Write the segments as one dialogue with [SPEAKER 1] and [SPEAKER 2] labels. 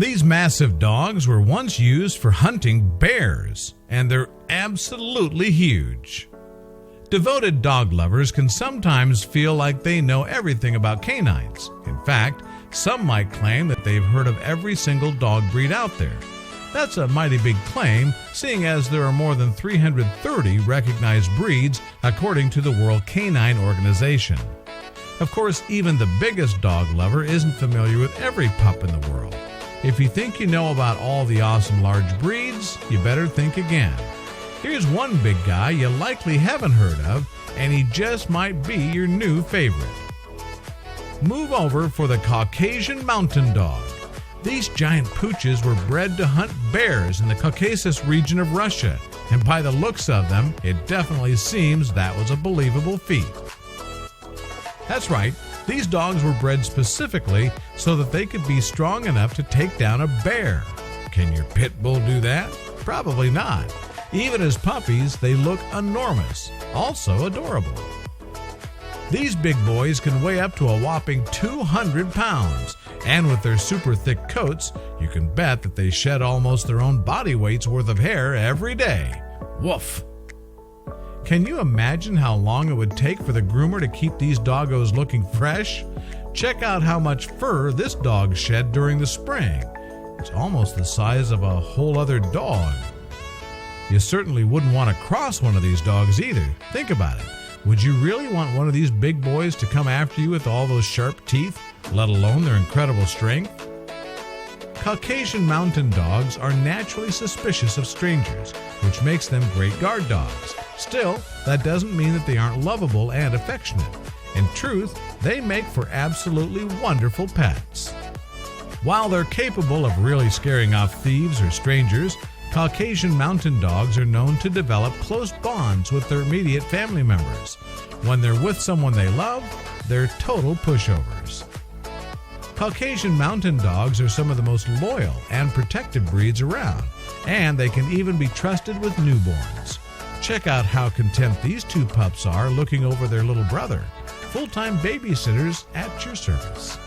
[SPEAKER 1] These massive dogs were once used for hunting bears, and they're absolutely huge. Devoted dog lovers can sometimes feel like they know everything about canines. In fact, some might claim that they've heard of every single dog breed out there. That's a mighty big claim, seeing as there are more than 330 recognized breeds according to the World Canine Organization. Of course, even the biggest dog lover isn't familiar with every pup in the world. If you think you know about all the awesome large breeds, you better think again. Here's one big guy you likely haven't heard of, and he just might be your new favorite. Move over for the Caucasian Mountain Dog. These giant pooches were bred to hunt bears in the Caucasus region of Russia, and by the looks of them, it definitely seems that was a believable feat. That's right, these dogs were bred specifically so that they could be strong enough to take down a bear. Can your pit bull do that? Probably not. Even as puppies, they look enormous, also adorable. These big boys can weigh up to a whopping 200 pounds, and with their super thick coats, you can bet that they shed almost their own body weight's worth of hair every day. Woof! Can you imagine how long it would take for the groomer to keep these doggos looking fresh? Check out how much fur this dog shed during the spring. It's almost the size of a whole other dog. You certainly wouldn't want to cross one of these dogs either. Think about it. Would you really want one of these big boys to come after you with all those sharp teeth, let alone their incredible strength? Caucasian Mountain Dogs are naturally suspicious of strangers, which makes them great guard dogs. Still, that doesn't mean that they aren't lovable and affectionate. In truth, they make for absolutely wonderful pets. While they're capable of really scaring off thieves or strangers, Caucasian Mountain Dogs are known to develop close bonds with their immediate family members. When they're with someone they love, they're total pushovers. Caucasian Mountain Dogs are some of the most loyal and protective breeds around, and they can even be trusted with newborns. Check out how content these two pups are looking over their little brother. Full-time babysitters at your service.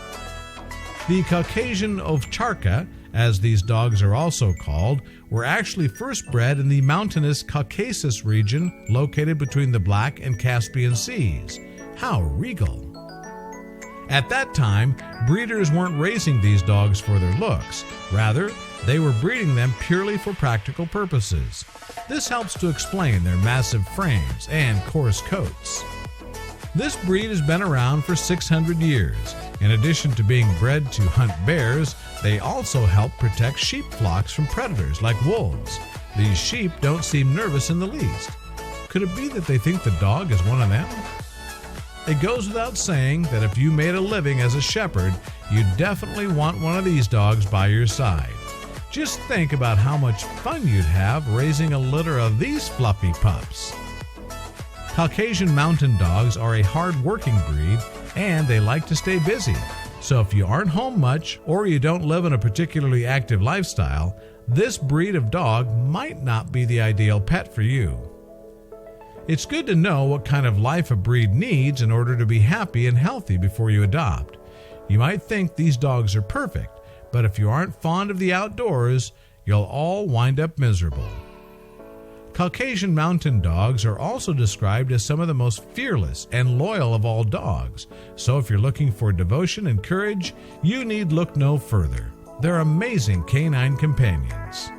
[SPEAKER 1] The Caucasian Ovcharka, as these dogs are also called, were actually first bred in the mountainous Caucasus region located between the Black and Caspian Seas. How regal! At that time, breeders weren't raising these dogs for their looks. Rather, they were breeding them purely for practical purposes. This helps to explain their massive frames and coarse coats. This breed has been around for 600 years. In addition to being bred to hunt bears, they also help protect sheep flocks from predators like wolves. These sheep don't seem nervous in the least. Could it be that they think the dog is one of them? It goes without saying that if you made a living as a shepherd, you definitely want one of these dogs by your side. Just think about how much fun you'd have raising a litter of these fluffy pups. Caucasian Mountain Dogs are a hard-working breed, and they like to stay busy. So if you aren't home much or you don't live in a particularly active lifestyle, this breed of dog might not be the ideal pet for you. It's good to know what kind of life a breed needs in order to be happy and healthy before you adopt. You might think these dogs are perfect, but if you aren't fond of the outdoors, you'll all wind up miserable. Caucasian Mountain Dogs are also described as some of the most fearless and loyal of all dogs, so if you're looking for devotion and courage, you need look no further. They're amazing canine companions.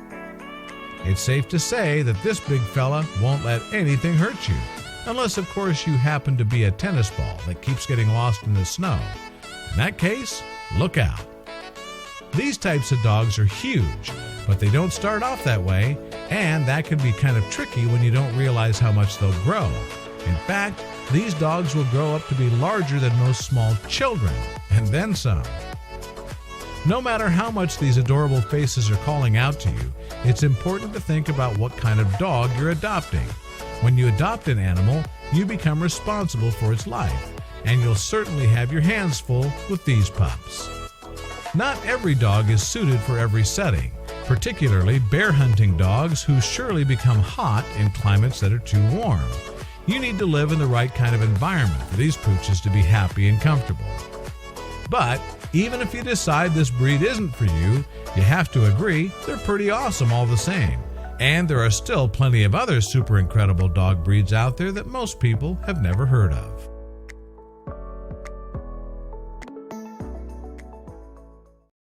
[SPEAKER 1] It's safe to say that this big fella won't let anything hurt you, unless of course you happen to be a tennis ball that keeps getting lost in the snow. In that case, look out. These types of dogs are huge, but they don't start off that way, and that can be kind of tricky when you don't realize how much they'll grow. In fact, these dogs will grow up to be larger than most small children, and then some. No matter how much these adorable faces are calling out to you, it's important to think about what kind of dog you're adopting. When you adopt an animal, you become responsible for its life, and you'll certainly have your hands full with these pups. Not every dog is suited for every setting, particularly bear hunting dogs who surely become hot in climates that are too warm. You need to live in the right kind of environment for these pooches to be happy and comfortable. But Even if you decide this breed isn't for you, you have to agree they're pretty awesome all the same. And there are still plenty of other super incredible dog breeds out there that most people have never heard of.